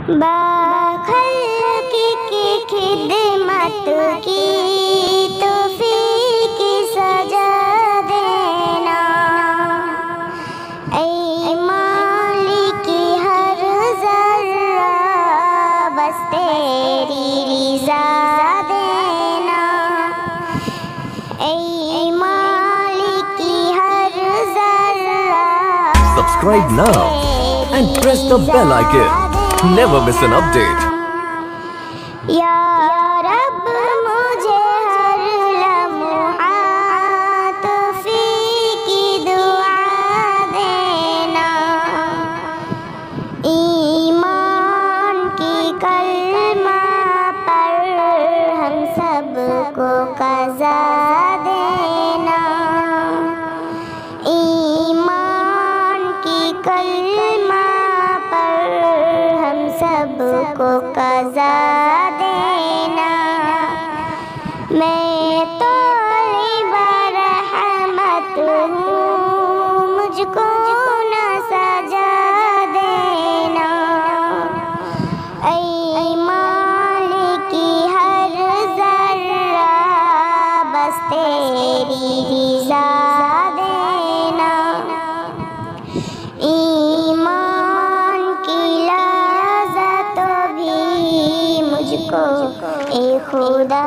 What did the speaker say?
باخلق کی خدمت کی توفیق سجا دینا، اے مالک ہر ذرہ بس تیری رضا دینا، اے مالک ہر ذرہ۔ Subscribe now and press the bell icon. Never miss an update. یا رب مجھے ہر لمحہ توفیق کی دعا دینا، ایمان کی کلمہ پر ہم سب کو قضا دینا، ایمان کی کلمہ پر ہم سب کو قضا دینا۔ میں طالب رحمت ہوں، مجھ کو نہ سجا دینا، اے مالک ہر ذرہ بس تیری رضا دینا، ایمان کی لذت بھی مجھ کو اے خدا